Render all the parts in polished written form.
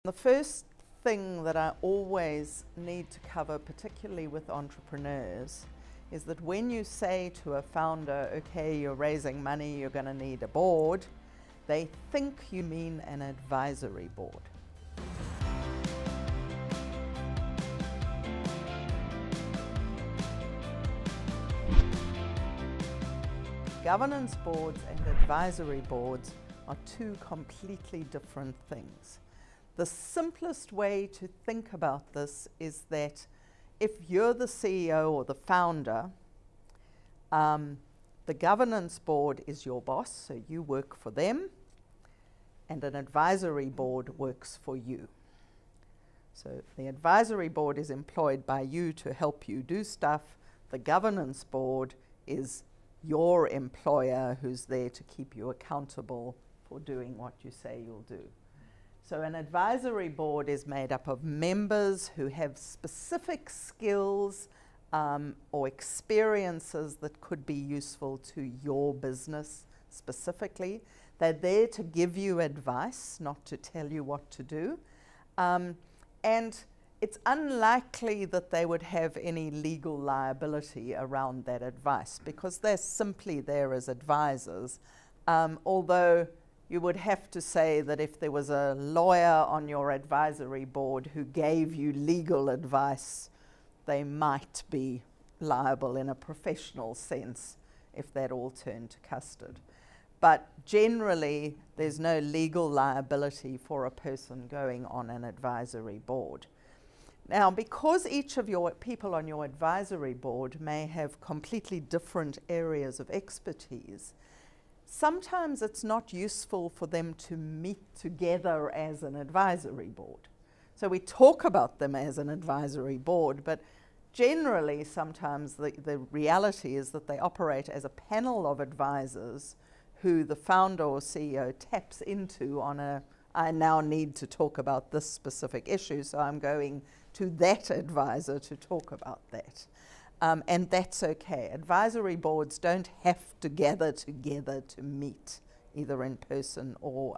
The first thing that I always need to cover, particularly with entrepreneurs, is that when you say to a founder, okay, you're raising money, you're going to need a board, they think you mean an advisory board. Governance boards and advisory boards are two completely different things. The simplest way to think about this is that if you're the CEO or the founder, the governance board is your boss, so you work for them, and an advisory board works for you. So the advisory board is employed by you to help you do stuff. The governance board is your employer who's there to keep you accountable for doing what you say you'll do. So an advisory board is made up of members who have specific skills or experiences that could be useful to your business specifically. They're there to give you advice, not to tell you what to do. And it's unlikely that they would have any legal liability around that advice because they're simply there as advisors, although you would have to say that if there was a lawyer on your advisory board who gave you legal advice, they might be liable in a professional sense if that all turned to custard. But generally, there's no legal liability for a person going on an advisory board. Now, because each of your people on your advisory board may have completely different areas of expertise, sometimes it's not useful for them to meet together as an advisory board. So we talk about them as an advisory board, but generally sometimes the reality is that they operate as a panel of advisors who the founder or CEO taps into on a, I now need to talk about this specific issue, so I'm going to that advisor to talk about that. And that's okay. Advisory boards don't have to gather together to meet, either in person or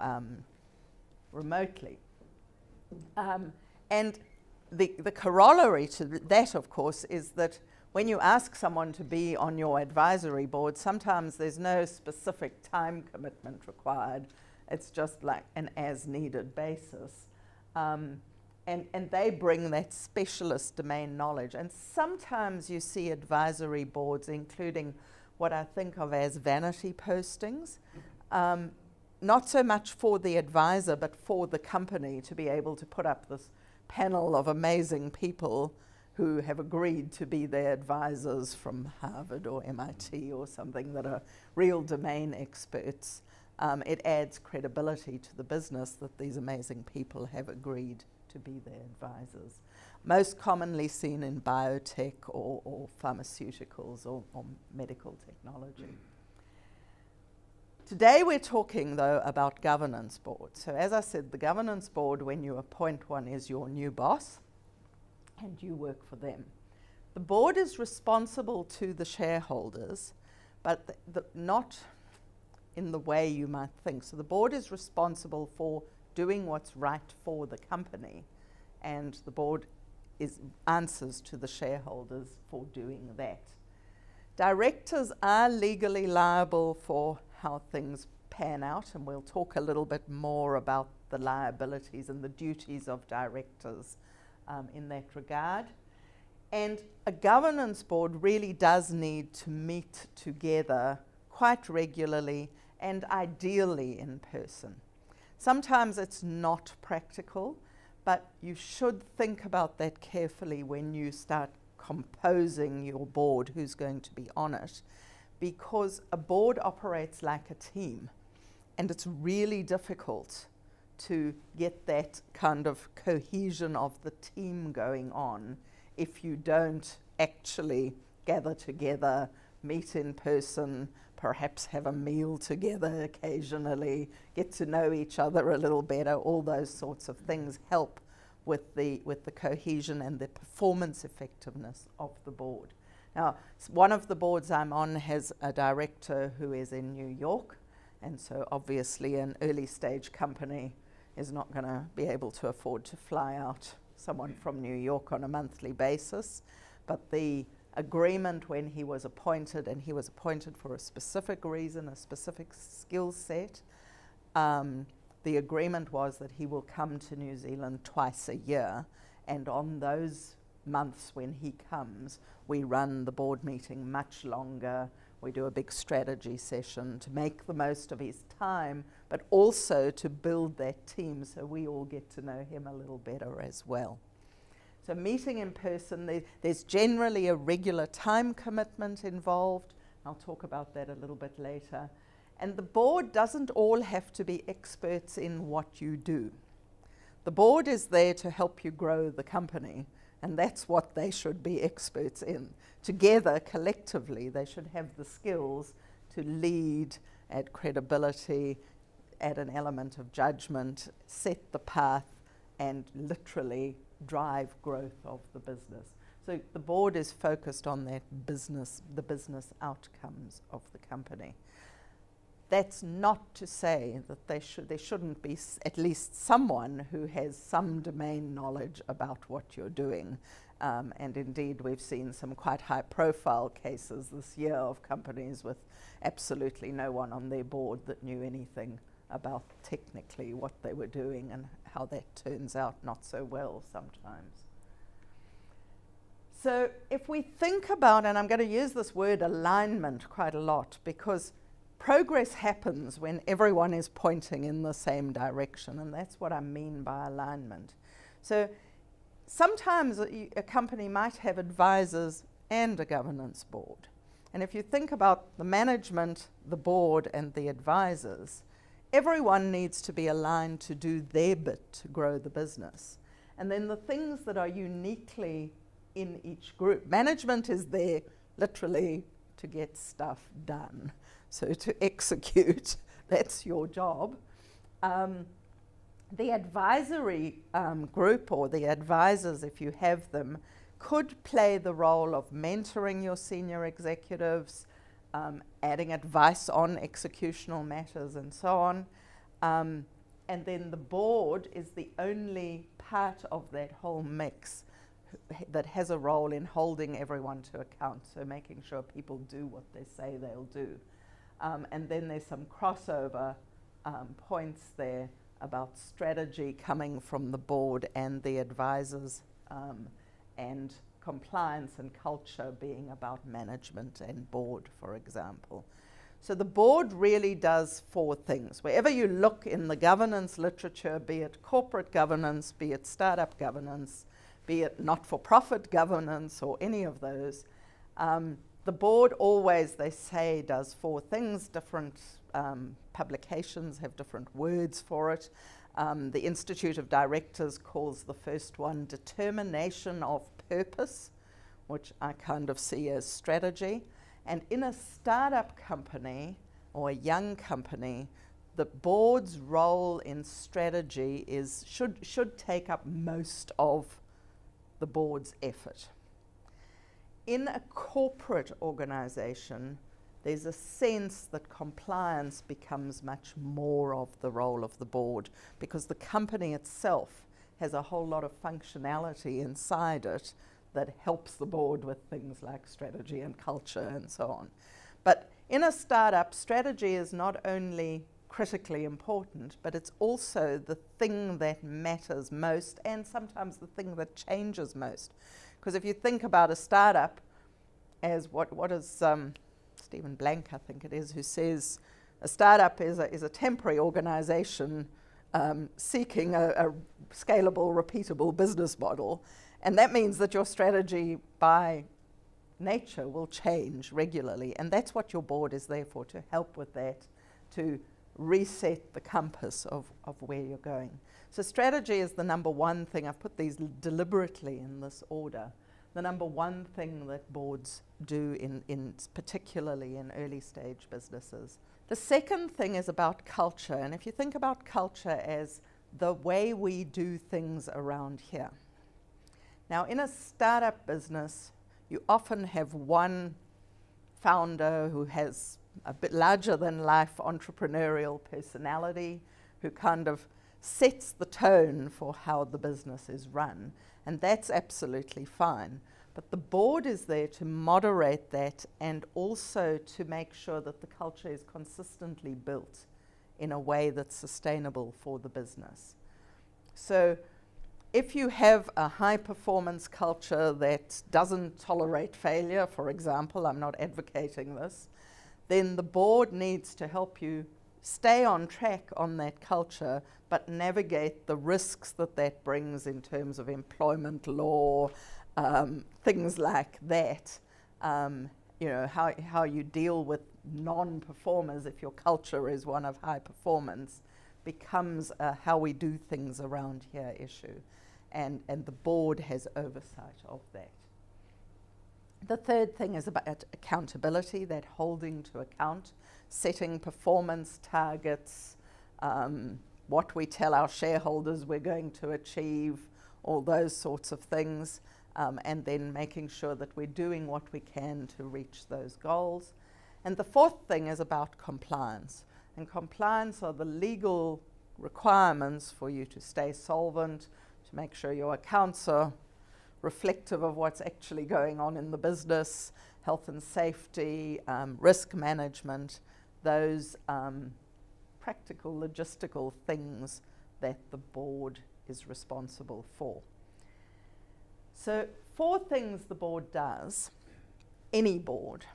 remotely. And the corollary to that, of course, is that when you ask someone to be on your advisory board, sometimes there's no specific time commitment required. It's just like an as-needed basis. And they bring that specialist domain knowledge. And sometimes you see advisory boards including what I think of as vanity postings, not so much for the advisor, but for the company to be able to put up this panel of amazing people who have agreed to be their advisors from Harvard or MIT or something that are real domain experts. It adds credibility to the business that these amazing people have agreed to be their advisors. Most commonly seen in biotech or pharmaceuticals or medical technology. Today we're talking, though, about governance boards. So as I said, the governance board, when you appoint one, is your new boss, and you work for them. The board is responsible to the shareholders, but not in the way you might think. So the board is responsible for doing what's right for the company, and the board answers to the shareholders for doing that. Directors are legally liable for how things pan out, and we'll talk a little bit more about the liabilities and the duties of directors in that regard. And a governance board really does need to meet together quite regularly and ideally in person. Sometimes it's not practical, but you should think about that carefully when you start composing your board, who's going to be on it, because a board operates like a team, and it's really difficult to get that kind of cohesion of the team going on if you don't actually gather together, meet in person, perhaps have a meal together occasionally, get to know each other a little better. All those sorts of things help with the cohesion and the performance effectiveness of the board. Now, one of the boards I'm on has a director who is in New York, and so obviously an early stage company is not going to be able to afford to fly out someone from New York on a monthly basis. But the agreement when he was appointed, and he was appointed for a specific reason, a specific skill set, the agreement was that he will come to New Zealand twice a year, and on those months when he comes, we run the board meeting much longer. We do a big strategy session to make the most of his time, but also to build that team so we all get to know him a little better as well. So meeting in person, there's generally a regular time commitment involved. I'll talk about that a little bit later. And the board doesn't all have to be experts in what you do. The board is there to help you grow the company, and that's what they should be experts in. Together, collectively, they should have the skills to lead, add credibility, add an element of judgment, set the path, and literally drive growth of the business. So the board is focused on that business, the business outcomes of the company. That's not to say that there shouldn't be at least someone who has some domain knowledge about what you're doing. And indeed, we've seen some quite high-profile cases this year of companies with absolutely no one on their board that knew anything about technically what they were doing, and how that turns out not so well sometimes. So if we think about, and I'm going to use this word alignment quite a lot, because progress happens when everyone is pointing in the same direction, and that's what I mean by alignment. So sometimes a company might have advisors and a governance board. And if you think about the management, the board, and the advisors, everyone needs to be aligned to do their bit to grow the business. And then the things that are uniquely in each group. Management is there literally to get stuff done. So to execute, that's your job. The advisory group, or the advisors, if you have them, could play the role of mentoring your senior executives, adding advice on executional matters and so on. And then the board is the only part of that whole mix that has a role in holding everyone to account, so making sure people do what they say they'll do. And then there's some crossover points there about strategy coming from the board and the advisors, and compliance and culture being about management and board, for example. So the board really does four things. Wherever you look in the governance literature, be it corporate governance, be it startup governance, be it not-for-profit governance, or any of those, the board always, they say, does four things. Different publications have different words for it. The Institute of Directors calls the first one determination of purpose, which I kind of see as strategy. And in a startup company or a young company, the board's role in strategy should take up most of the board's effort. In a corporate organization, there's a sense that compliance becomes much more of the role of the board, because the company itself has a whole lot of functionality inside it that helps the board with things like strategy and culture and so on. But in a startup, strategy is not only critically important, but it's also the thing that matters most, and sometimes the thing that changes most. Because if you think about a startup as what is Stephen Blank, I think it is, who says a startup is a temporary organization seeking a scalable, repeatable business model. And that means that your strategy by nature will change regularly. And that's what your board is there for, to help with that, to reset the compass of where you're going. So strategy is the number one thing. I've put these deliberately in this order. The number one thing that boards do particularly in early stage businesses. The second thing is about culture. And if you think about culture as the way we do things around here. Now, in a startup business, you often have one founder who has a bit larger than life entrepreneurial personality, who kind of sets the tone for how the business is run, and that's absolutely fine. But the board is there to moderate that and also to make sure that the culture is consistently built in a way that's sustainable for the business. So if you have a high performance culture that doesn't tolerate failure, for example, I'm not advocating this, then the board needs to help you stay on track on that culture, but navigate the risks that that brings in terms of employment law, things like that. You know, how you deal with non-performers if your culture is one of high performance becomes a how we do things around here issue. And the board has oversight of that. The third thing is about accountability, that holding to account, setting performance targets, what we tell our shareholders we're going to achieve, all those sorts of things, and then making sure that we're doing what we can to reach those goals. And the fourth thing is about compliance. And compliance are the legal requirements for you to stay solvent, to make sure your accounts are reflective of what's actually going on in the business, health and safety, risk management, those practical, logistical things that the board is responsible for. So 4 things the board does, any board.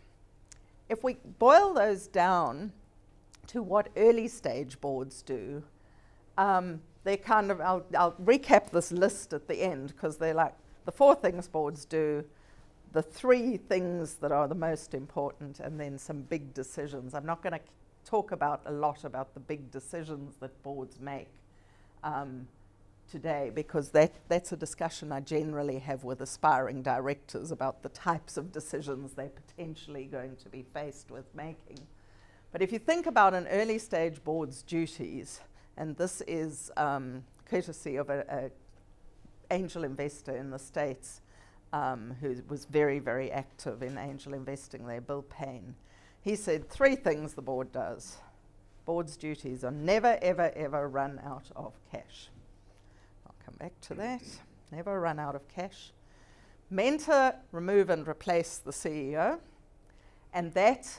If we boil those down to what early stage boards do, they're kind of, I'll recap this list at the end because they're like the 4 things boards do, the 3 things that are the most important, and then some big decisions. I'm not going to talk a lot about the big decisions that boards make today, because that's a discussion I generally have with aspiring directors about the types of decisions they're potentially going to be faced with making. But if you think about an early stage board's duties, and this is courtesy of an angel investor in the States who was very, very active in angel investing there, Bill Payne. He said 3 things the board does. Board's duties are never, ever, ever run out of cash. I'll come back to that. Never run out of cash. Mentor, remove and replace the CEO. And that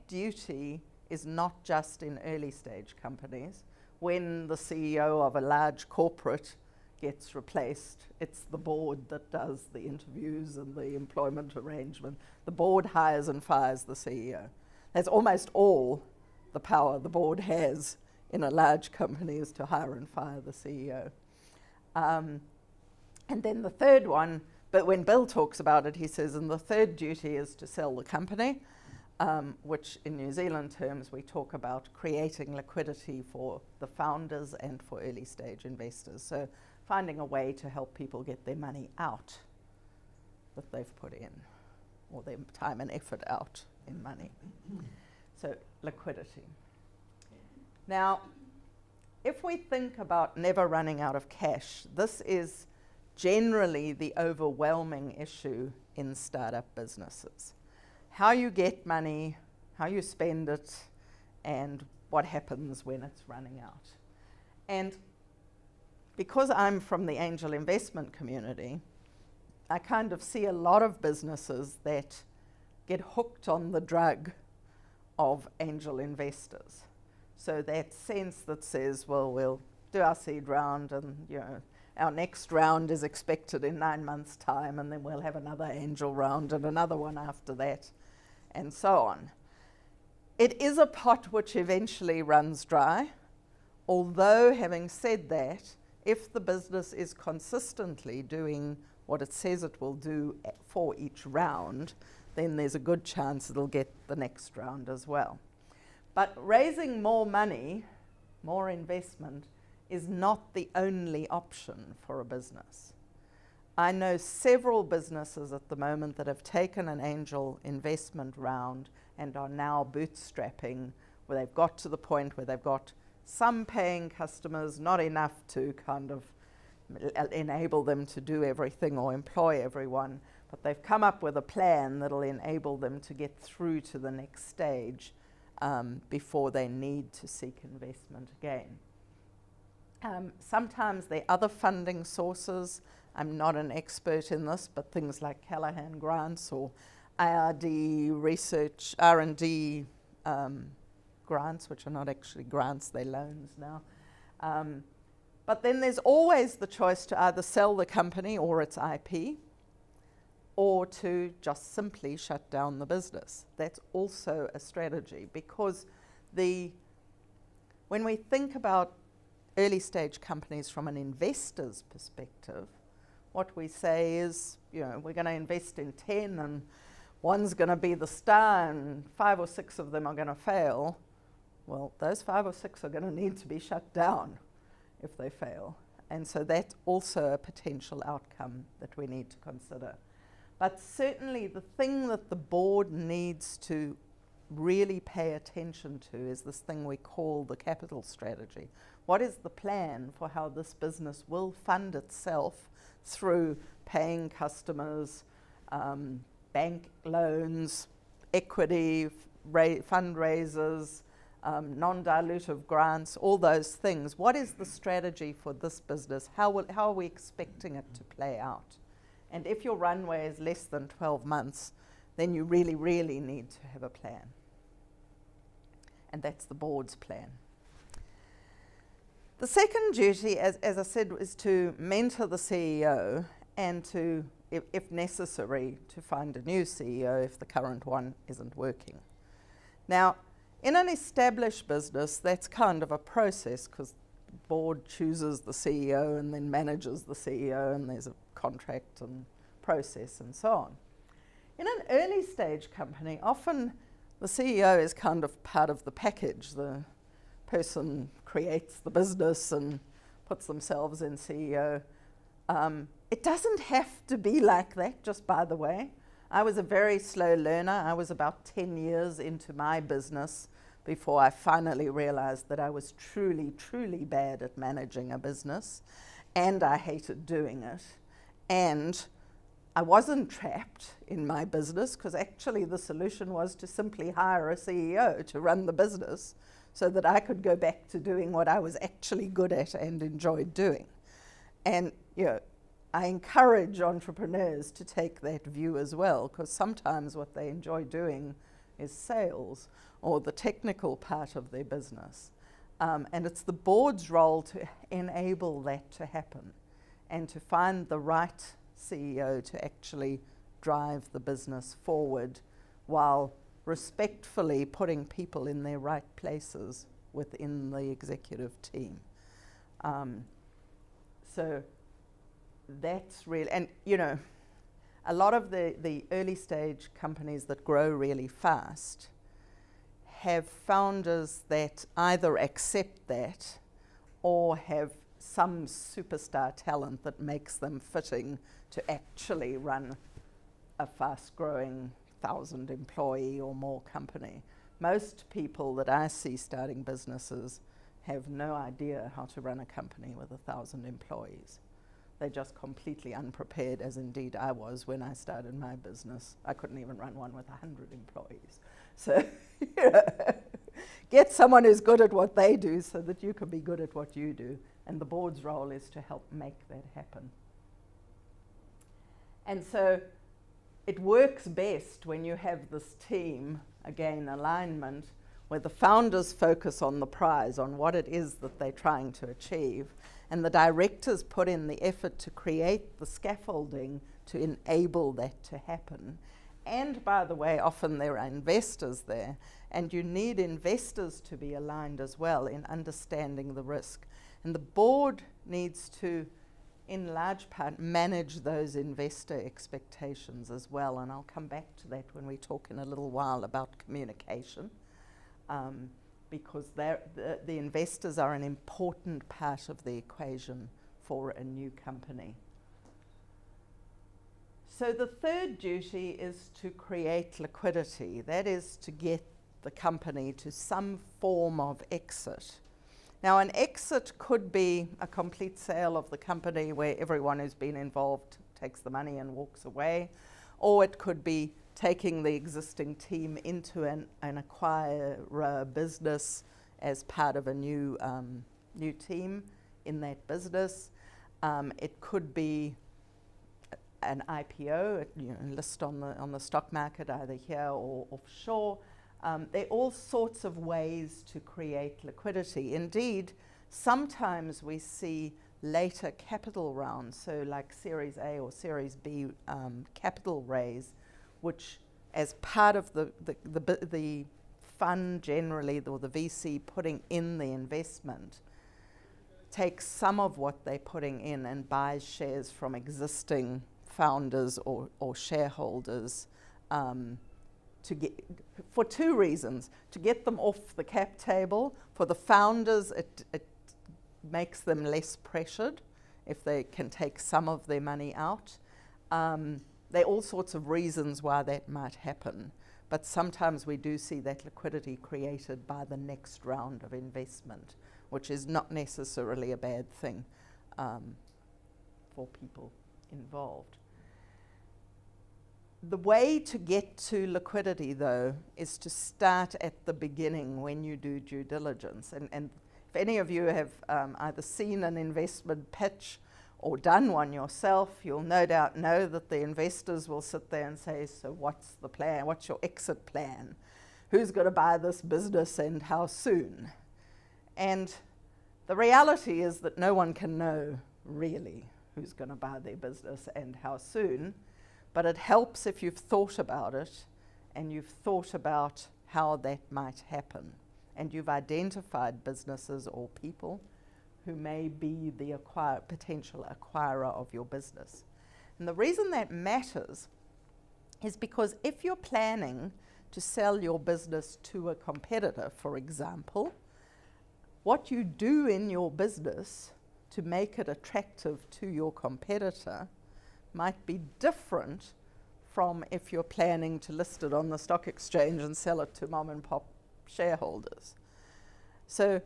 duty is not just in early stage companies. When the CEO of a large corporate gets replaced, it's the board that does the interviews and the employment arrangement. The board hires and fires the CEO. That's almost all the power the board has in a large company, is to hire and fire the CEO. And then the third one, but when Bill talks about it, he says, and the third duty is to sell the company, which in New Zealand terms we talk about creating liquidity for the founders and for early stage investors. So finding a way to help people get their money out that they've put in, or their time and effort out in money. So liquidity. Now, if we think about never running out of cash, this is generally the overwhelming issue in startup businesses. How you get money, how you spend it, and what happens when it's running out. And because I'm from the angel investment community, I kind of see a lot of businesses that get hooked on the drug of angel investors. So that sense that says, well, we'll do our seed round and, you know, our next round is expected in 9 months' time, and then we'll have another angel round and another one after that, and so on. It is a pot which eventually runs dry, although having said that, if the business is consistently doing what it says it will do for each round, then there's a good chance it'll get the next round as well. But raising more money, more investment, is not the only option for a business. I know several businesses at the moment that have taken an angel investment round and are now bootstrapping, where they've got to the point where they've got some paying customers, not enough to kind of enable them to do everything or employ everyone, but they've come up with a plan that'll enable them to get through to the next stage before they need to seek investment again. Sometimes there are other funding sources. I'm not an expert in this, but things like Callahan grants or IRD research, R&D grants, which are not actually grants, they're loans now. But then there's always the choice to either sell the company or its IP, or to just simply shut down the business. That's also a strategy, because when we think about early stage companies from an investor's perspective, what we say is, we're going to invest in 10 and one's going to be the star and 5 or 6 of them are going to fail. Well, those 5 or 6 are going to need to be shut down if they fail. And so that's also a potential outcome that we need to consider. But certainly the thing that the board needs to really pay attention to is this thing we call the capital strategy. What is the plan for how this business will fund itself through paying customers, bank loans, equity, fundraisers, non-dilutive grants, all those things? What is the strategy for this business? How are we expecting it to play out? And if your runway is less than 12 months, then you really, really need to have a plan. And that's the board's plan. The second duty, as I said, is to mentor the CEO and to, if necessary, to find a new CEO if the current one isn't working. Now, in an established business, that's kind of a process, because the board chooses the CEO and then manages the CEO, and there's a contract and process and so on. In an early stage company, often the CEO is kind of part of the package. The person creates the business and puts themselves in CEO. It doesn't have to be like that, just by the way. I was a very slow learner. I was about 10 years into my business before I finally realized that I was truly, truly bad at managing a business, and I hated doing it. And I wasn't trapped in my business, because actually the solution was to simply hire a CEO to run the business so that I could go back to doing what I was actually good at and enjoyed doing. And I encourage entrepreneurs to take that view as well, because sometimes what they enjoy doing is sales or the technical part of their business. And it's the board's role to enable that to happen and to find the right CEO to actually drive the business forward while respectfully putting people in their right places within the executive team. So that's really, and a lot of the early stage companies that grow really fast have founders that either accept that or have some superstar talent that makes them fitting to actually run a fast-growing 1,000-employee or more company. Most people that I see starting businesses have no idea how to run a company with 1,000 employees. They're just completely unprepared, as indeed I was when I started my business. I couldn't even run one with 100 employees. So get someone who's good at what they do so that you can be good at what you do. And the board's role is to help make that happen. And so it works best when you have this team, again, alignment, where the founders focus on the prize, on what it is that they're trying to achieve, and the directors put in the effort to create the scaffolding to enable that to happen. And by the way, often there are investors there, and you need investors to be aligned as well in understanding the risk. And the board needs to, in large part, manage those investor expectations as well. And I'll come back to that when we talk in a little while about communication, because the investors are an important part of the equation for a new company. So the third duty is to create liquidity. That is to get the company to some form of exit. Now, an exit could be a complete sale of the company where everyone who's been involved takes the money and walks away, or it could be taking the existing team into an acquire business as part of a new team in that business. It could be an IPO, list on the stock market, either here or offshore. There are all sorts of ways to create liquidity. Indeed, sometimes we see later capital rounds, so like Series A or Series B capital raise, which as part of the fund generally, or the VC putting in the investment, takes some of what they're putting in and buys shares from existing founders or shareholders for two reasons: to get them off the cap table. For the founders, it makes them less pressured if they can take some of their money out. There are all sorts of reasons why that might happen, but sometimes we do see that liquidity created by the next round of investment, which is not necessarily a bad thing for people involved. The way to get to liquidity, though, is to start at the beginning when you do due diligence. And if any of you have either seen an investment pitch or done one yourself, you'll no doubt know that the investors will sit there and say, so what's the plan? What's your exit plan? Who's going to buy this business and how soon? And the reality is that no one can know really who's going to buy their business and how soon. But it helps if you've thought about it and you've thought about how that might happen, and you've identified businesses or people who may be the potential acquirer of your business. And the reason that matters is because if you're planning to sell your business to a competitor, for example, what you do in your business to make it attractive to your competitor might be different from if you're planning to list it on the stock exchange and sell it to mom and pop shareholders. So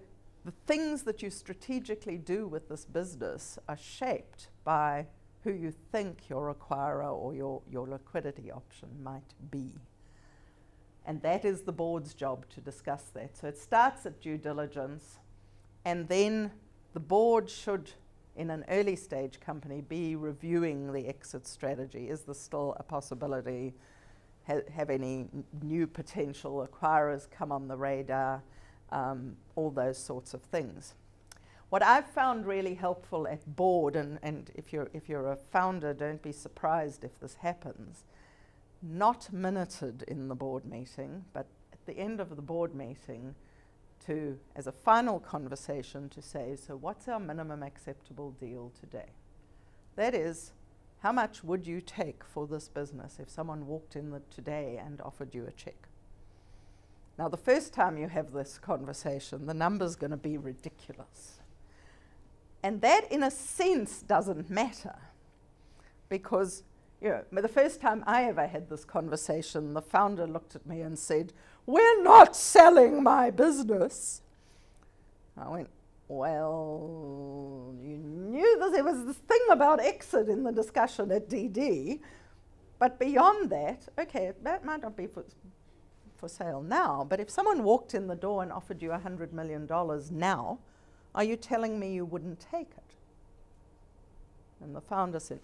the things that you strategically do with this business are shaped by who you think your acquirer or your liquidity option might be. And that is the board's job to discuss that. So it starts at due diligence, and then the board should, in an early stage company, be reviewing the exit strategy. Is there still a possibility? Have any new potential acquirers come on the radar? All those sorts of things. What I've found really helpful at board, and if you're a founder, don't be surprised if this happens, not minuted in the board meeting, but at the end of the board meeting, as a final conversation, to say, so what's our minimum acceptable deal today? That is, how much would you take for this business if someone walked in today and offered you a check? Now, the first time you have this conversation, the number's going to be ridiculous. And that, in a sense, doesn't matter, because the first time I ever had this conversation, the founder looked at me and said, "We're not selling my business." I went, well, you knew there was this thing about exit in the discussion at DD, but beyond that, okay, that might not be for sale now, but if someone walked in the door and offered you $100 million now, are you telling me you wouldn't take it? And the founder said,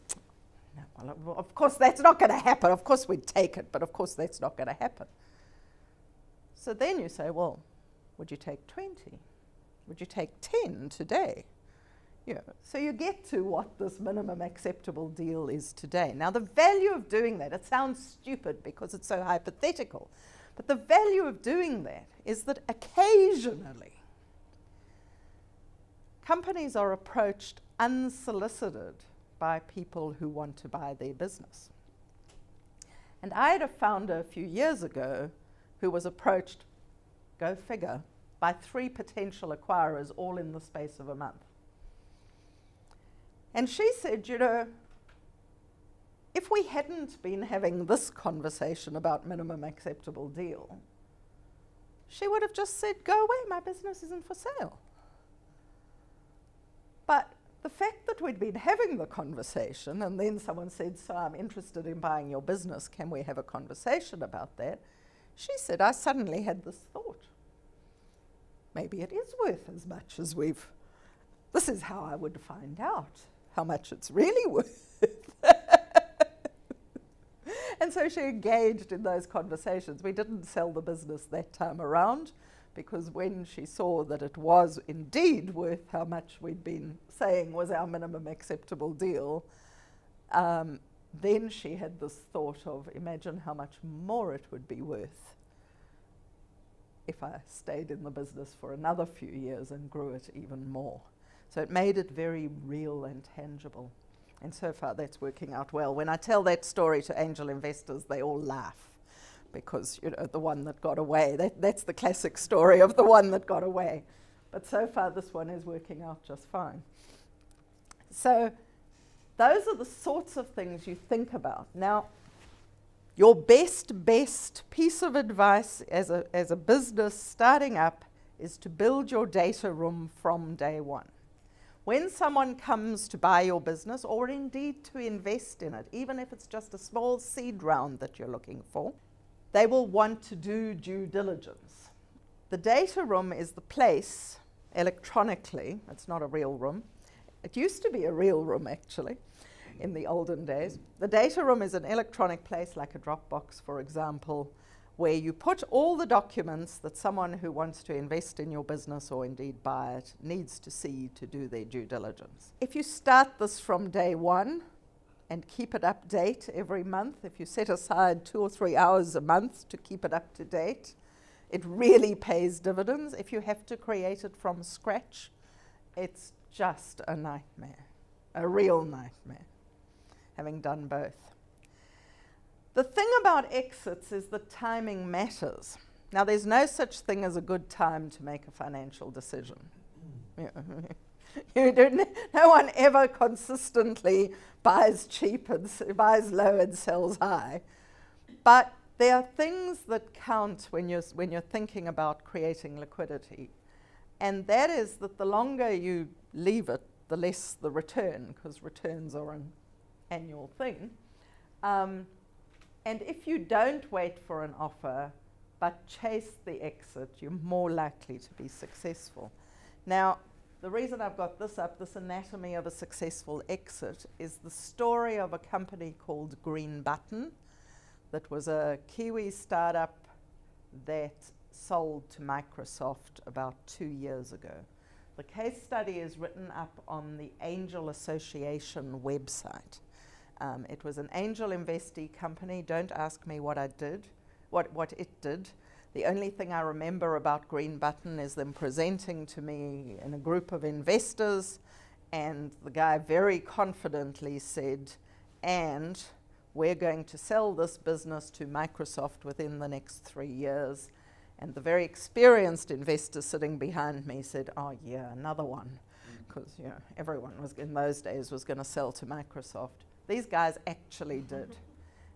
no, well, of course that's not going to happen. Of course we'd take it, but of course that's not going to happen. So then you say, well, would you take 20? Would you take 10 today? So you get to what this minimum acceptable deal is today. Now, the value of doing that, it sounds stupid because it's so hypothetical, but the value of doing that is that occasionally companies are approached unsolicited by people who want to buy their business. And I had a founder a few years ago who was approached, go figure, by 3 potential acquirers all in the space of a month. And she said, if we hadn't been having this conversation about minimum acceptable deal, she would have just said, go away, my business isn't for sale. But the fact that we'd been having the conversation and then someone said, so I'm interested in buying your business, can we have a conversation about that? She said, I suddenly had this thought. Maybe it is worth as much as we've this is how I would find out how much it's really worth. And so she engaged in those conversations. We didn't sell the business that time around, because when she saw that it was indeed worth how much we'd been saying was our minimum acceptable deal, then she had this thought of, imagine how much more it would be worth if I stayed in the business for another few years and grew it even more. So it made it very real and tangible. And so far that's working out well. When I tell that story to angel investors, they all laugh, because, you know, the one that got away, that's the classic story of the one that got away. But so far this one is working out just fine. So those are the sorts of things you think about. Now, your best piece of advice as a business starting up is to build your data room from day one. When someone comes to buy your business, or indeed to invest in it, even if it's just a small seed round that you're looking for, they will want to do due diligence. The data room is the place, electronically, it's not a real room. It used to be a real room, actually, in the olden days. The data room is an electronic place, like a Dropbox, for example, where you put all the documents that someone who wants to invest in your business or indeed buy it needs to see to do their due diligence. If you start this from day one and keep it up to date every month, if you set aside 2 or 3 hours a month to keep it up to date, it really pays dividends. If you have to create it from scratch, it's just a nightmare, a real nightmare, having done both. The thing about exits is that timing matters. Now, there's no such thing as a good time to make a financial decision. No one ever consistently buys cheap and buys low and sells high. But there are things that count when you're thinking about creating liquidity. And that is that the longer you leave it, the less the return, because returns are an annual thing. And if you don't wait for an offer, but chase the exit, you're more likely to be successful. Now, the reason I've got this up, this anatomy of a successful exit, is the story of a company called Green Button that was a Kiwi startup that sold to Microsoft about 2 years ago. The case study is written up on the Angel Association website. It was an angel investee company. Don't ask me what it did. The only thing I remember about Green Button is them presenting to me in a group of investors, and the guy very confidently said, and we're going to sell this business to Microsoft within the next 3 years. And the very experienced investor sitting behind me said, oh yeah, another one, because everyone was in those days was going to sell to Microsoft. These guys actually did.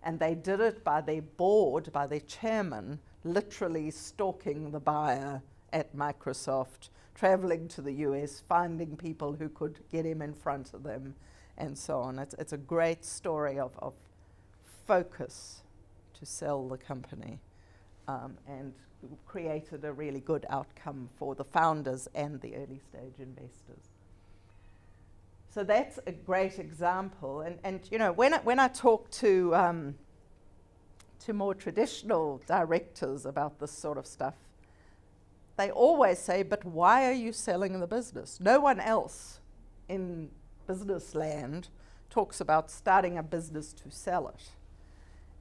And they did it by their board, by their chairman, literally stalking the buyer at Microsoft, traveling to the US, finding people who could get him in front of them, and so on. It's a great story of focus to sell the company, and created a really good outcome for the founders and the early stage investors. So that's a great example. And when I talk to more traditional directors about this sort of stuff, they always say, but why are you selling the business? No one else in business land talks about starting a business to sell it.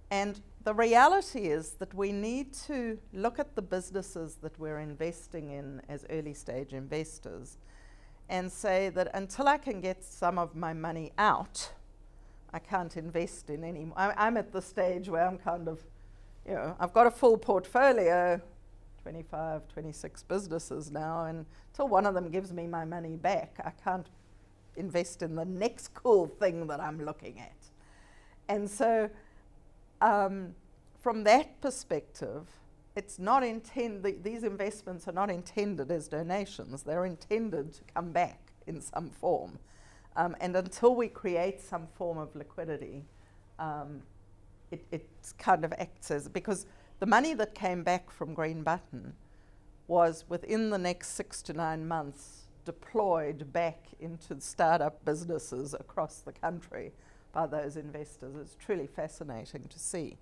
And the reality is that we need to look at the businesses that we're investing in as early stage investors and say that until I can get some of my money out, I can't invest in any more. I'm at the stage where I'm kind of, I've got a full portfolio, 25, 26 businesses now, and until one of them gives me my money back, I can't invest in the next cool thing that I'm looking at. And so from that perspective, it's not these investments are not intended as donations. They're intended to come back in some form. And until we create some form of liquidity, it kind of acts as, because the money that came back from Green Button was within the next 6 to 9 months deployed back into startup businesses across the country by those investors. It's truly fascinating to see.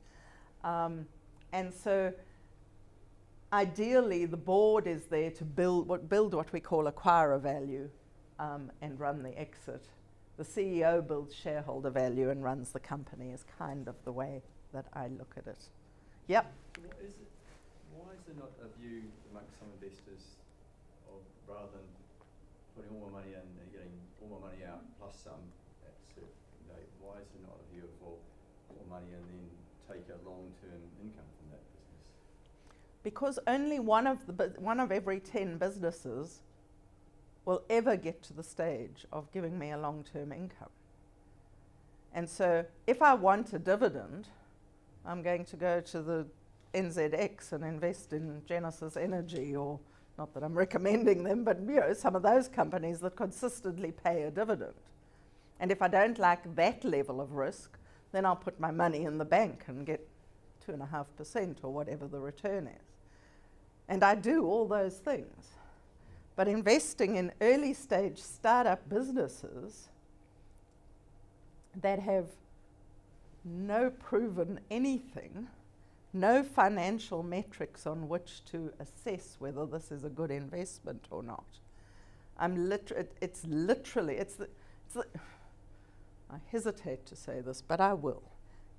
And so ideally the board is there to build what we call acquirer value and run the exit. The CEO builds shareholder value and runs the company is kind of the way that I look at it. Yep. Why is there not a view amongst some investors of rather than putting all my money in and getting all my money out plus some at a certain date, why is there not a view of all money and then take a long-term income from that business? Because only one of every 10 businesses will ever get to the stage of giving me a long-term income. And so if I want a dividend, I'm going to go to the NZX and invest in Genesis Energy, or not that I'm recommending them, but some of those companies that consistently pay a dividend. And if I don't like that level of risk, then I'll put my money in the bank and get 2.5% or whatever the return is. And I do all those things. But investing in early stage startup businesses that have no proven anything, no financial metrics on which to assess whether this is a good investment or not. I hesitate to say this, but I will.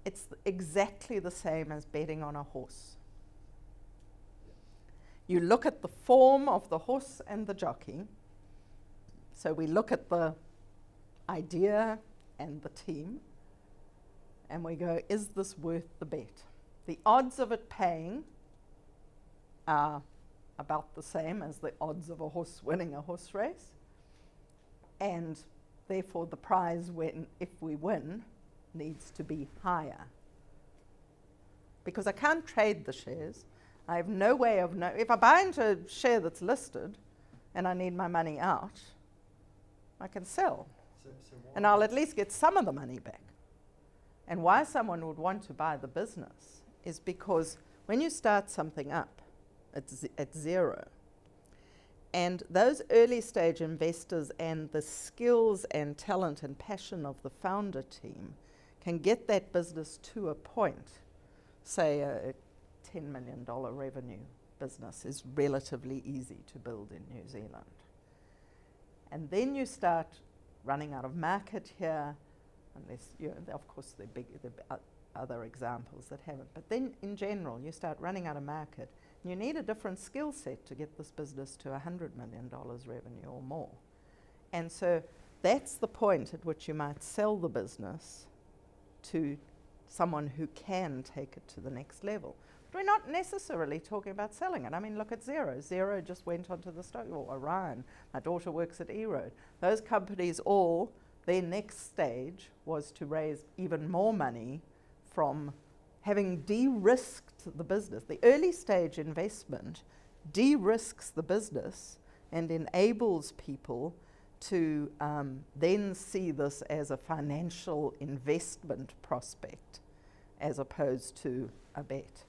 It's exactly the same as betting on a horse. You look at the form of the horse and the jockey. So we look at the idea and the team, and we go, is this worth the bet? The odds of it paying are about the same as the odds of a horse winning a horse race, and therefore the prize, if we win, needs to be higher. Because I can't trade the shares. I have no way of knowing. If I buy into a share that's listed and I need my money out, I can sell. And I'll at least get some of the money back. And why someone would want to buy the business is because when you start something up, it's at zero. And those early stage investors and the skills and talent and passion of the founder team can get that business to a point, say a $10 million revenue business is relatively easy to build in New Zealand. And then you start running out of market here, unless, of course there are other examples that haven't, but then in general you start running out of market. You need a different skill set to get this business to $100 million revenue or more. And so that's the point at which you might sell the business to someone who can take it to the next level. But we're not necessarily talking about selling it. I mean, look at Xero. Xero just went onto the stock, or Orion. My daughter works at eRoad. Those companies all, their next stage was to raise even more money from having de-risked the business. The early stage investment de-risks the business and enables people to then see this as a financial investment prospect as opposed to a bet,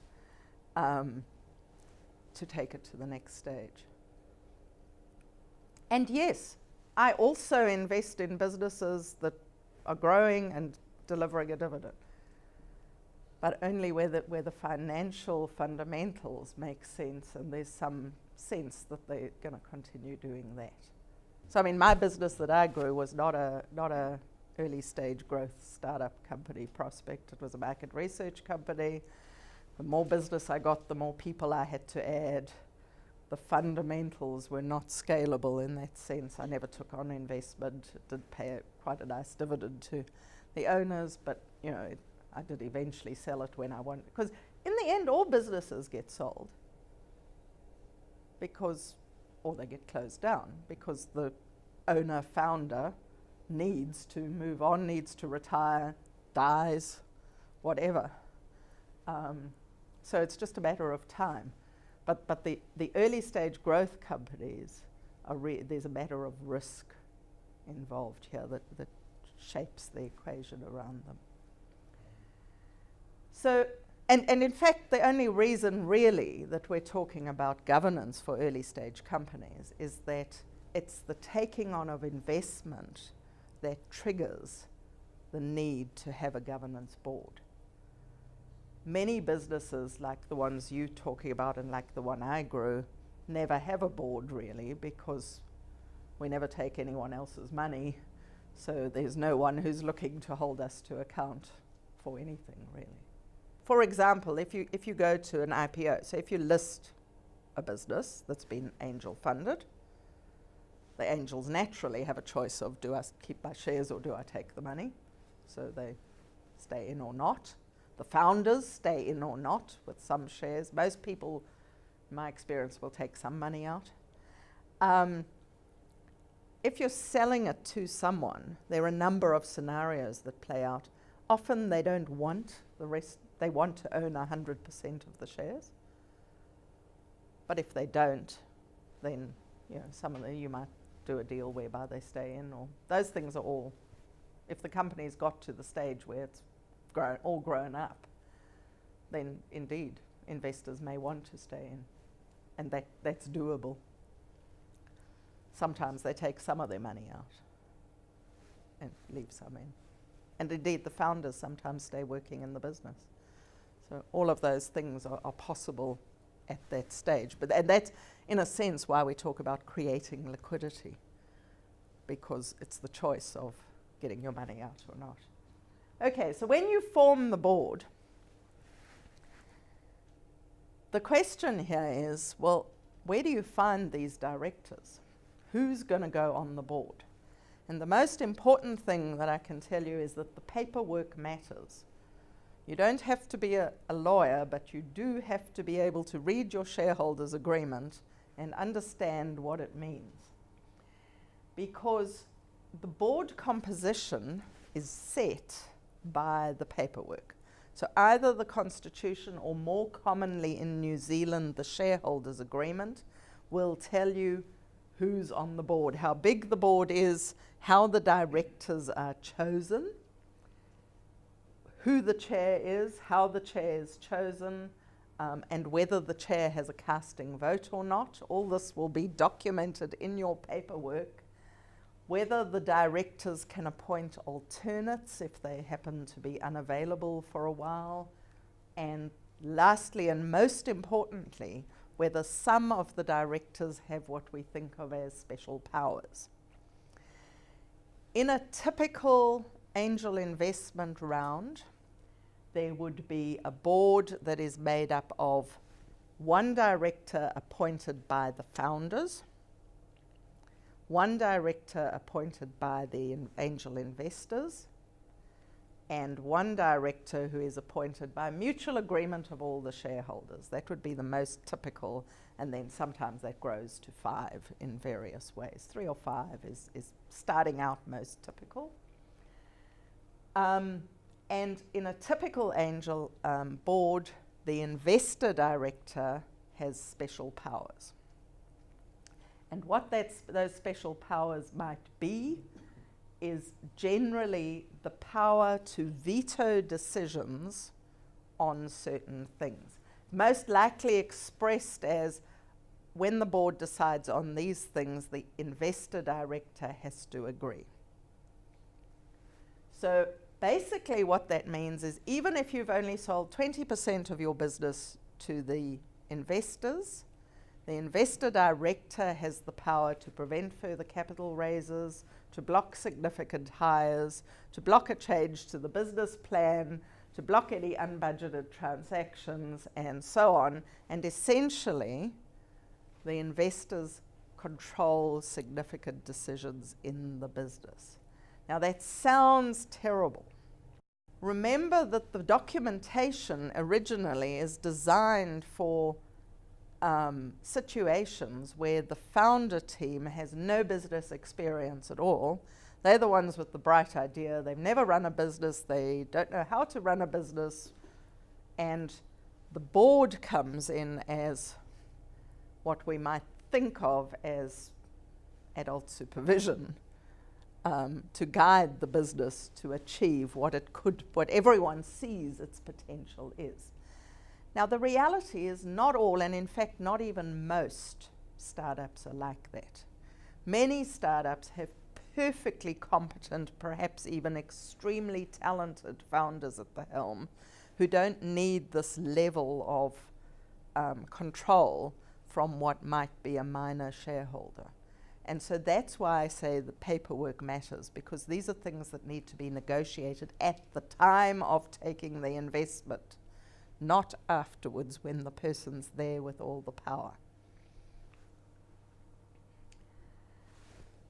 to take it to the next stage. And yes, I also invest in businesses that are growing and delivering a dividend, but only where the financial fundamentals make sense and there's some sense that they're going to continue doing that. So I mean, my business that I grew was not a early stage growth startup company prospect. It was a market research company. The more business I got, the more people I had to add. The fundamentals were not scalable in that sense. I never took on investment. It did pay quite a nice dividend to the owners, but I did eventually sell it when I wanted, because in the end all businesses get sold or they get closed down because the owner founder needs to move on, needs to retire, dies, whatever. So it's just a matter of time. But the early stage growth companies, there's a matter of risk involved here that shapes the equation around them. So, and in fact, the only reason really that we're talking about governance for early stage companies is that it's the taking on of investment that triggers the need to have a governance board. Many businesses, like the ones you're talking about and like the one I grew, never have a board really, because we never take anyone else's money, so there's no one who's looking to hold us to account for anything really. For example, if you go to an IPO, so if you list a business that's been angel funded, the angels naturally have a choice of, do I keep my shares or do I take the money? So they stay in or not. The founders stay in or not with some shares. Most people, in my experience, will take some money out. If you're selling it to someone, there are a number of scenarios that play out. Often they don't want the rest, they want to own 100% of the shares. But if they don't, then some of them you might do a deal whereby they stay in, or those things are all, if the company's got to the stage where it's all grown up, then indeed investors may want to stay in, and that's doable. Sometimes they take some of their money out and leave some in. And indeed the founders sometimes stay working in the business. So all of those things are possible at that stage. And that's, in a sense, why we talk about creating liquidity, because it's the choice of getting your money out or not. Okay, so when you form the board, the question here is, well, where do you find these directors? Who's going to go on the board? And the most important thing that I can tell you is that the paperwork matters. You don't have to be a lawyer, but you do have to be able to read your shareholders' agreement and understand what it means. Because the board composition is set by the paperwork. So either the constitution, or more commonly in New Zealand, the shareholders' agreement, will tell you who's on the board, how big the board is, how the directors are chosen, who the chair is, how the chair is chosen, and whether the chair has a casting vote or not. All this will be documented in your paperwork. Whether the directors can appoint alternates if they happen to be unavailable for a while. And lastly, and most importantly, whether some of the directors have what we think of as special powers. In a typical angel investment round, there would be a board that is made up of one director appointed by the founders, one director appointed by the angel investors, and one director who is appointed by mutual agreement of all the shareholders. That would be the most typical, and then sometimes that grows to 5 in various ways. 3 or 5 is starting out most typical. And in a typical angel board, the investor director has special powers. And what those special powers might be is generally the power to veto decisions on certain things. Most likely expressed as, when the board decides on these things, the investor director has to agree. So basically what that means is, even if you've only sold 20% of your business to the investors, the investor director has the power to prevent further capital raises, to block significant hires, to block a change to the business plan, to block any unbudgeted transactions, and so on. And essentially, the investors control significant decisions in the business. Now that sounds terrible. Remember that the documentation originally is designed for situations where the founder team has no business experience at all. They're the ones with the bright idea. They've never run a business. They don't know how to run a business. And the board comes in as what we might think of as adult supervision, to guide the business to achieve what everyone sees its potential is. Now the reality is not all, and in fact not even most, startups are like that. Many startups have perfectly competent, perhaps even extremely talented founders at the helm who don't need this level of control from what might be a minor shareholder. And so that's why I say the paperwork matters, because these are things that need to be negotiated at the time of taking the investment, not afterwards when the person's there with all the power.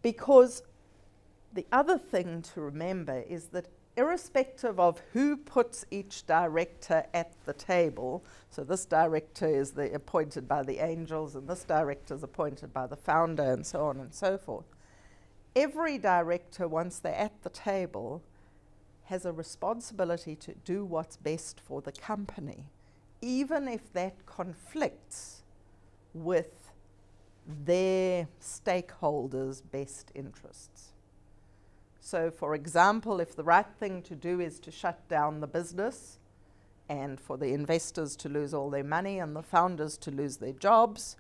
Because the other thing to remember is that irrespective of who puts each director at the table, so this director is appointed by the angels and this director is appointed by the founder and so on and so forth, every director, once they're at the table, has a responsibility to do what's best for the company, even if that conflicts with their stakeholders' best interests. So, for example, if the right thing to do is to shut down the business and for the investors to lose all their money and the founders to lose their jobs,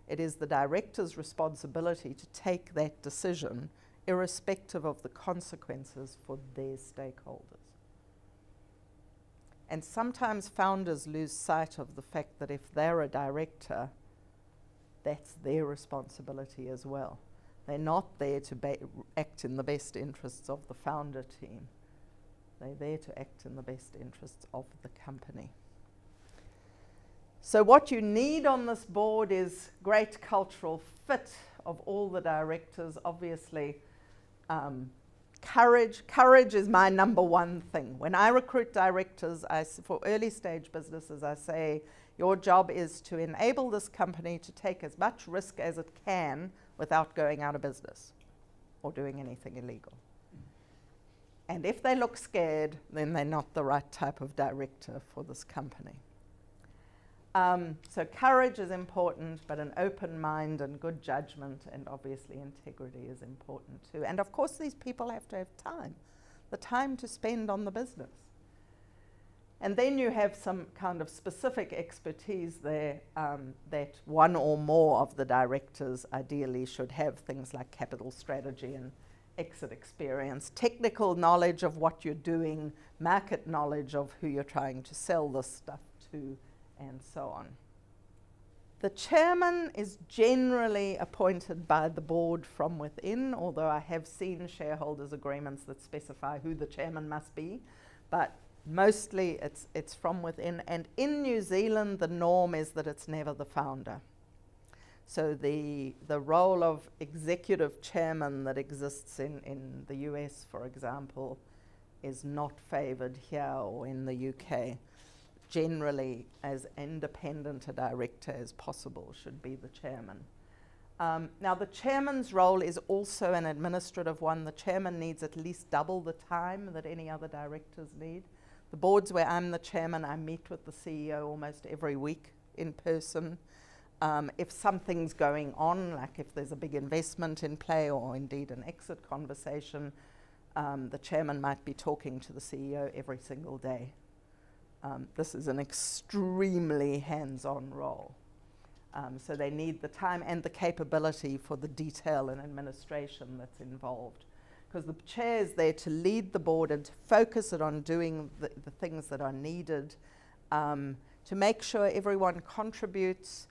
it is the director's responsibility to take that decision irrespective of the consequences for their stakeholders. And sometimes founders lose sight of the fact that if they're a director, that's their responsibility as well. They're not there to act in the best interests of the founder team. They're there to act in the best interests of the company. So what you need on this board is great cultural fit of all the directors. Obviously, courage. Courage is my number one thing. When I recruit directors for early stage businesses, I say, your job is to enable this company to take as much risk as it can without going out of business or doing anything illegal. And if they look scared, then they're not the right type of director for this company. So courage is important, but an open mind and good judgment and obviously integrity is important too. And of course these people have to have time, the time to spend on the business. And then you have some kind of specific expertise there that one or more of the directors ideally should have, things like capital strategy and exit experience, technical knowledge of what you're doing, market knowledge of who you're trying to sell this stuff to, and so on. The chairman is generally appointed by the board from within, although I have seen shareholders' agreements that specify who the chairman must be, but mostly it's from within. And in New Zealand, the norm is that it's never the founder. So the role of executive chairman that exists in the US, for example, is not favoured here or in the UK. Generally, as independent a director as possible should be the chairman. Now, the chairman's role is also an administrative one. The chairman needs at least double the time that any other directors need. The boards where I'm the chairman, I meet with the CEO almost every week in person. If something's going on, like if there's a big investment in play or indeed an exit conversation, the chairman might be talking to the CEO every single day. This is an extremely hands-on role. So they need the time and the capability for the detail and administration that's involved. Because the chair is there to lead the board and to focus it on doing the things that are needed, to make sure everyone contributes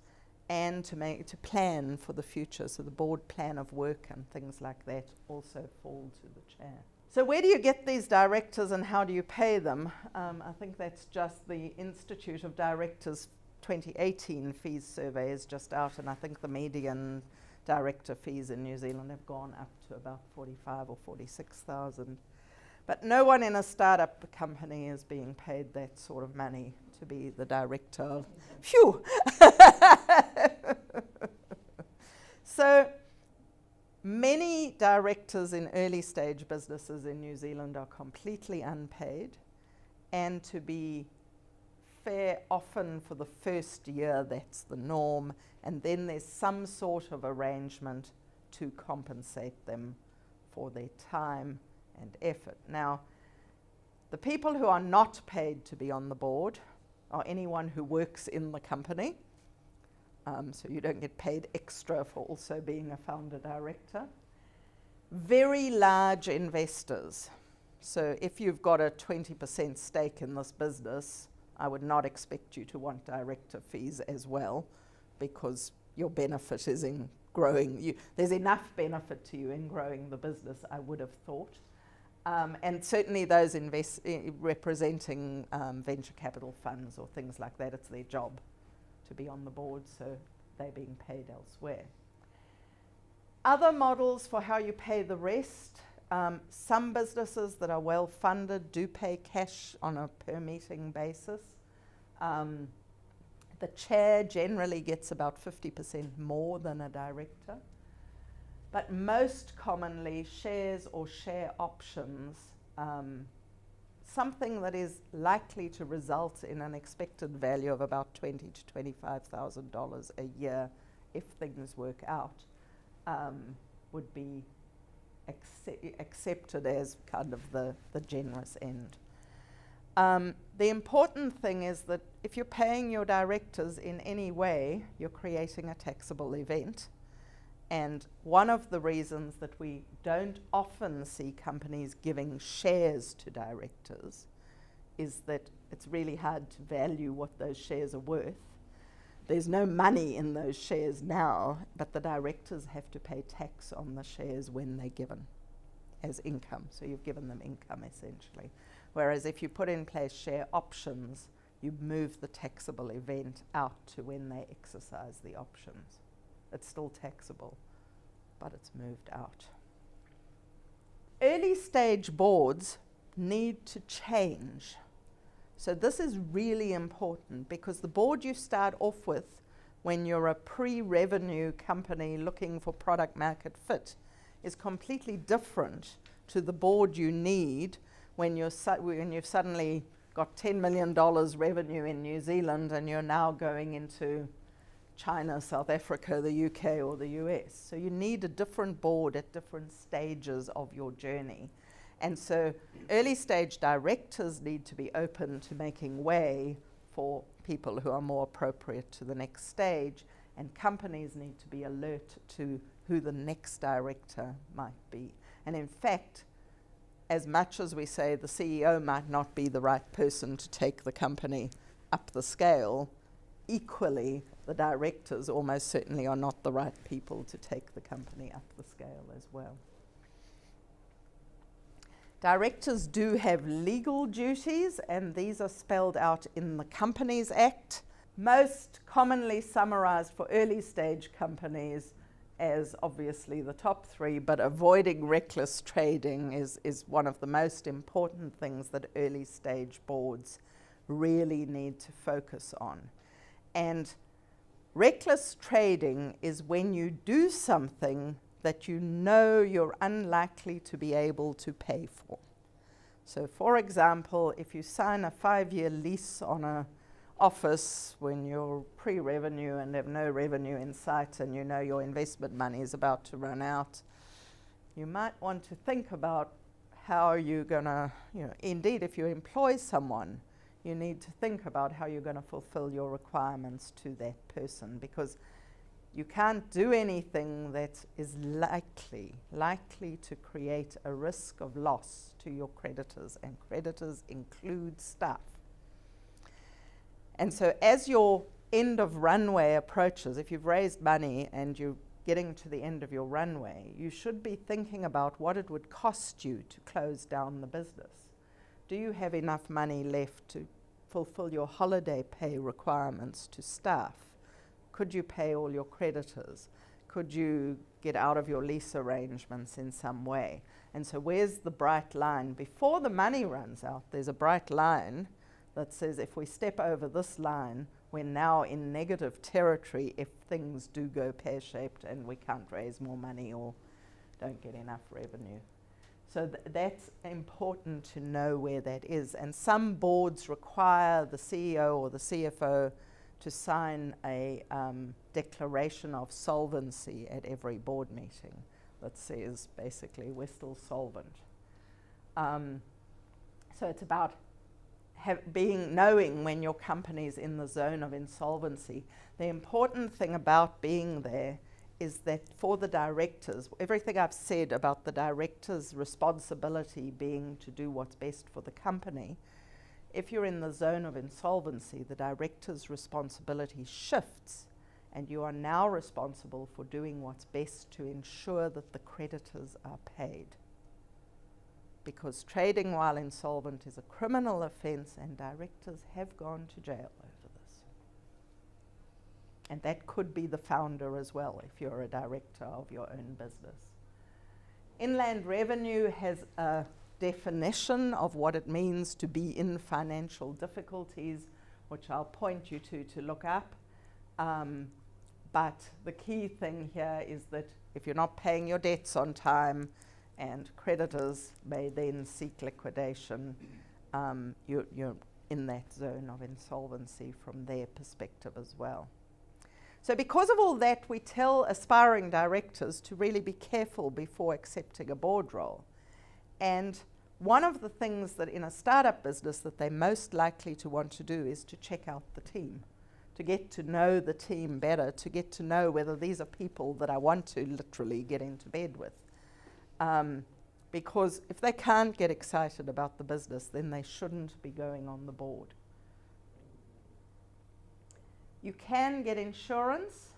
and to plan for the future. So the board plan of work and things like that also fall to the chair. So where do you get these directors and how do you pay them? I think that's just the Institute of Directors 2018 fees survey is just out, and I think the median director fees in New Zealand have gone up to about 45 or 46,000. But no one in a startup company is being paid that sort of money to be the director of, phew! So many directors in early stage businesses in New Zealand are completely unpaid, and to be fair, often for the first year that's the norm, and then there's some sort of arrangement to compensate them for their time and effort. Now, the people who are not paid to be on the board are anyone who works in the company, So you don't get paid extra for also being a founder director. Very large investors. So if you've got a 20% stake in this business, I would not expect you to want director fees as well, because your benefit is in growing. There's enough benefit to you in growing the business, I would have thought. And certainly those representing venture capital funds or things like that, it's their job to be on the board, so they're being paid elsewhere. Other models for how you pay the rest. Some businesses that are well funded do pay cash on a per meeting basis. The chair generally gets about 50% more than a director. But most commonly, shares or share options, something that is likely to result in an expected value of about $20,000 to $25,000 a year if things work out, would be accepted as kind of the generous end. The important thing is that if you're paying your directors in any way, you're creating a taxable event. And one of the reasons that we don't often see companies giving shares to directors is that it's really hard to value what those shares are worth. There's no money in those shares now, but the directors have to pay tax on the shares when they're given as income. So you've given them income, essentially. Whereas if you put in place share options, you move the taxable event out to when they exercise the options. It's still taxable, but it's moved out. Early stage boards need to change. So this is really important, because the board you start off with when you're a pre-revenue company looking for product market fit is completely different to the board you need when you've suddenly got $10 million revenue in New Zealand and you're now going into China, South Africa, the UK, or the US. So you need a different board at different stages of your journey. And so early stage directors need to be open to making way for people who are more appropriate to the next stage, and companies need to be alert to who the next director might be. And in fact, as much as we say the CEO might not be the right person to take the company up the scale, equally the directors almost certainly are not the right people to take the company up the scale as well. Directors do have legal duties, and these are spelled out in the Companies Act, most commonly summarized for early stage companies as obviously the top three, but avoiding reckless trading is one of the most important things that early stage boards really need to focus on. And reckless trading is when you do something that you know you're unlikely to be able to pay for. So for example, if you sign a 5-year lease on an office when you're pre-revenue and have no revenue in sight and you know your investment money is about to run out, you might want to think about how you're going to, indeed if you employ someone, you need to think about how you're going to fulfill your requirements to that person, because you can't do anything that is likely to create a risk of loss to your creditors, and creditors include staff. And so as your end of runway approaches, if you've raised money and you're getting to the end of your runway, you should be thinking about what it would cost you to close down the business. Do you have enough money left to fulfill your holiday pay requirements to staff? Could you pay all your creditors? Could you get out of your lease arrangements in some way? And so where's the bright line? Before the money runs out, there's a bright line that says if we step over this line, we're now in negative territory if things do go pear-shaped and we can't raise more money or don't get enough revenue. So that's important to know where that is. And some boards require the CEO or the CFO to sign a declaration of solvency at every board meeting that says basically we're still solvent. So it's about knowing when your company's in the zone of insolvency. The important thing about being there is that for the directors, everything I've said about the director's responsibility being to do what's best for the company, if you're in the zone of insolvency, the director's responsibility shifts, and you are now responsible for doing what's best to ensure that the creditors are paid. Because trading while insolvent is a criminal offence, and directors have gone to jail over this. And that could be the founder as well, if you're a director of your own business. Inland Revenue has a definition of what it means to be in financial difficulties, which I'll point you to look up. But the key thing here is that if you're not paying your debts on time, and creditors may then seek liquidation, you're in that zone of insolvency from their perspective as well. So because of all that, we tell aspiring directors to really be careful before accepting a board role. And one of the things that in a startup business that they're most likely to want to do is to check out the team, to get to know the team better, to get to know whether these are people that I want to literally get into bed with. Because if they can't get excited about the business, then they shouldn't be going on the board. You can get insurance.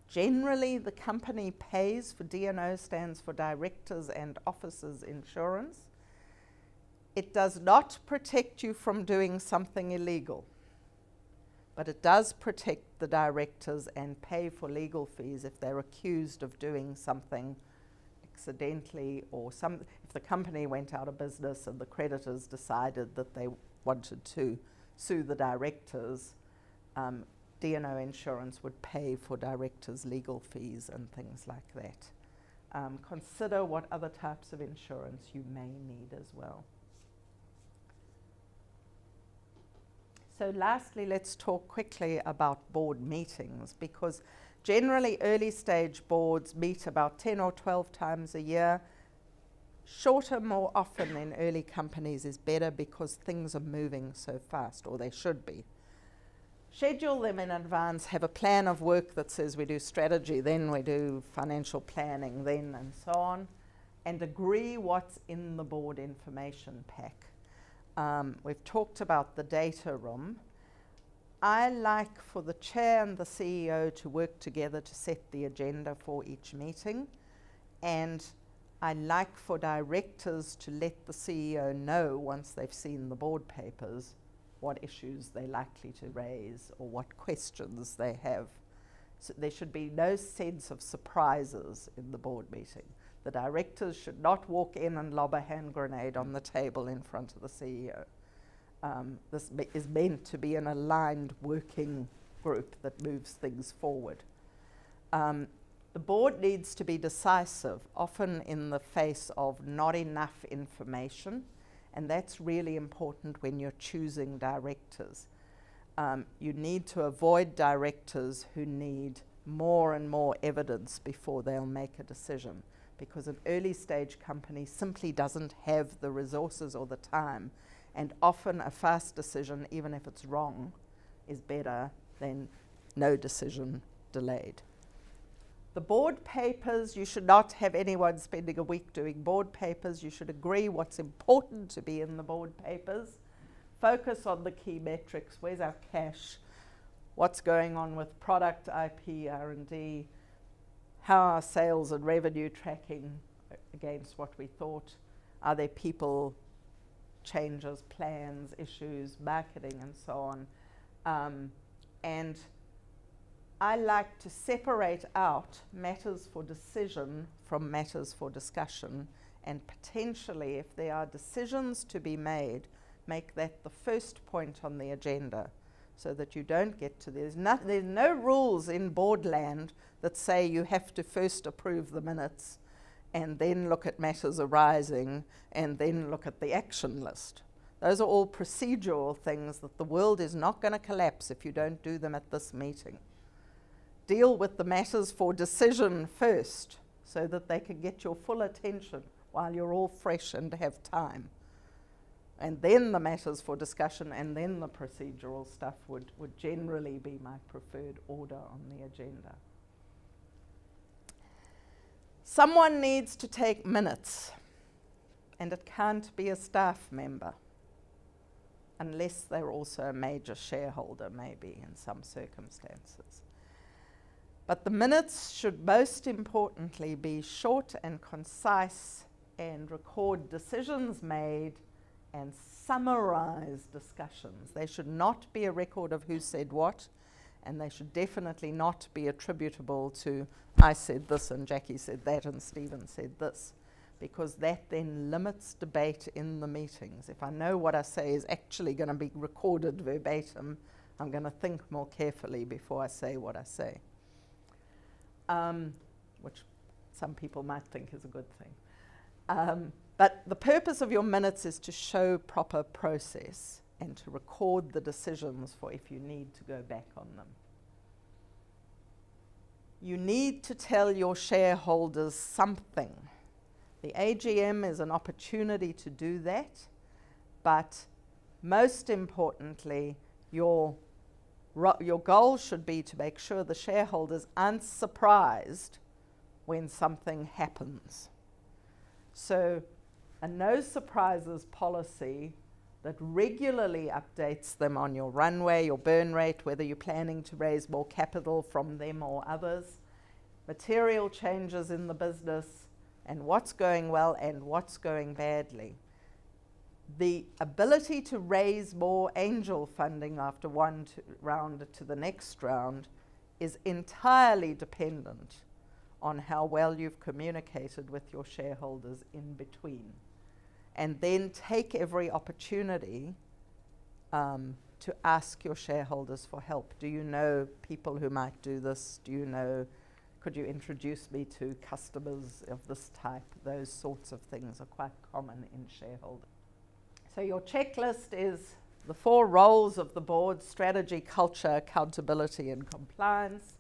Generally, the company pays for D&O, stands for Directors and Officers Insurance. It does not protect you from doing something illegal, but it does protect the directors and pay for legal fees if they're accused of doing something accidentally, or if the company went out of business and the creditors decided that they wanted to sue the directors, D&O insurance would pay for directors' legal fees and things like that. Consider what other types of insurance you may need as well. So lastly, let's talk quickly about board meetings, because generally early stage boards meet about 10 or 12 times a year. Shorter more often in early companies is better because things are moving so fast, or they should be. Schedule them in advance, have a plan of work that says we do strategy, then we do financial planning, then and so on, and agree what's in the board information pack. We've talked about the data room. I like for the chair and the CEO to work together to set the agenda for each meeting, and I like for directors to let the CEO know once they've seen the board papers what issues they're likely to raise or what questions they have. So there should be no sense of surprises in the board meeting. The directors should not walk in and lob a hand grenade on the table in front of the CEO. This is meant to be an aligned working group that moves things forward. The board needs to be decisive, often in the face of not enough information, and that's really important when you're choosing directors. You need to avoid directors who need more and more evidence before they'll make a decision, because an early stage company simply doesn't have the resources or the time, and often a fast decision, even if it's wrong, is better than no decision delayed. The board papers, you should not have anyone spending a week doing board papers. You should agree what's important to be in the board papers. Focus on the key metrics. Where's our cash? What's going on with product, IP, R&D? How are sales and revenue tracking against what we thought? Are there people, changes, plans, issues, marketing, and so on? And I like to separate out matters for decision from matters for discussion, and potentially, if there are decisions to be made, make that the first point on the agenda, so that you don't get to there's no rules in board land that say you have to first approve the minutes and then look at matters arising and then look at the action list. Those are all procedural things that the world is not going to collapse if you don't do them at this meeting. Deal with the matters for decision first, so that they can get your full attention while you're all fresh and have time. and then the matters for discussion, and then the procedural stuff would generally be my preferred order on the agenda. Someone needs to take minutes, and it can't be a staff member, unless they're also a major shareholder, maybe in some circumstances. But the minutes should most importantly be short and concise and record decisions made and summarize discussions. They should not be a record of who said what, and they should definitely not be attributable to I said this and Jackie said that and Stephen said this, because that then limits debate in the meetings. If I know what I say is actually going to be recorded verbatim, I'm going to think more carefully before I say what I say, which some people might think is a good thing. But the purpose of your minutes is to show proper process and to record the decisions for if you need to go back on them. You need to tell your shareholders something. The AGM is an opportunity to do that, but most importantly, your goal should be to make sure the shareholders aren't surprised when something happens. So a no surprises policy that regularly updates them on your runway, your burn rate, whether you're planning to raise more capital from them or others, material changes in the business, and what's going well and what's going badly. The ability to raise more angel funding after one round to the next round is entirely dependent on how well you've communicated with your shareholders in between. And then take every opportunity to ask your shareholders for help. Do you know people who might do this? Do you know, could you introduce me to customers of this type? Those sorts of things are quite common in shareholders. So your checklist is the 4 roles of the board: strategy, culture, accountability, and compliance.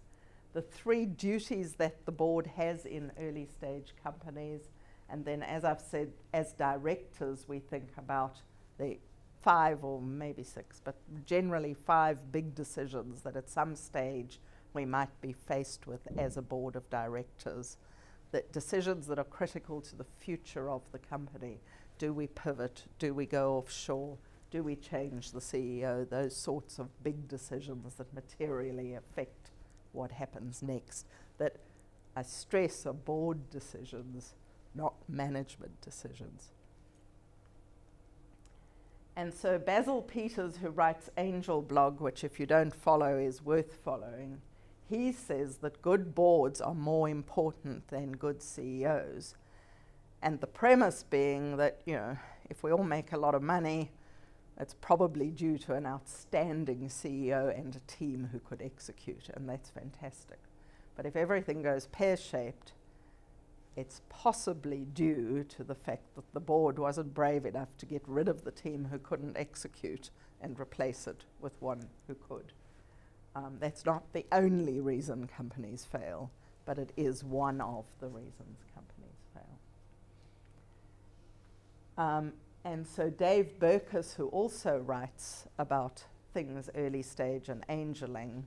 The 3 duties that the board has in early stage companies. And then, as I've said, as directors, we think about the 5 or maybe 6, but generally 5 big decisions that at some stage we might be faced with as a board of directors. That decisions that are critical to the future of the company. Do we pivot? Do we go offshore? Do we change the CEO? Those sorts of big decisions that materially affect what happens next. That I stress are board decisions, not management decisions. And so Basil Peters, who writes Angel Blog, which if you don't follow is worth following, he says that good boards are more important than good CEOs. And the premise being that, you know, if we all make a lot of money, it's probably due to an outstanding CEO and a team who could execute, and that's fantastic. But if everything goes pear-shaped, it's possibly due to the fact that the board wasn't brave enough to get rid of the team who couldn't execute and replace it with one who could. That's not the only reason companies fail, but it is one of the reasons companies fail. And so Dave Berkus, who also writes about things early stage and angeling,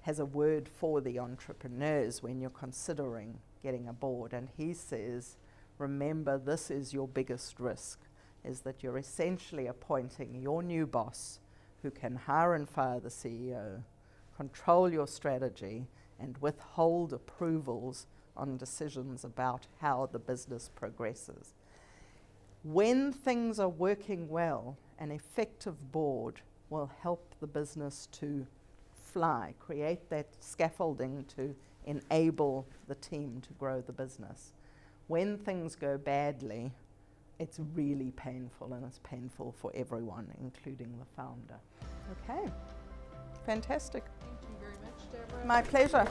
has a word for the entrepreneurs when you're considering getting a board. And he says, remember, this is your biggest risk, is that you're essentially appointing your new boss who can hire and fire the CEO, control your strategy, and withhold approvals on decisions about how the business progresses. When things are working well, an effective board will help the business to fly, create that scaffolding to enable the team to grow the business. When things go badly, it's really painful, and it's painful for everyone, including the founder. Okay, fantastic. Thank you very much, Debra. My pleasure.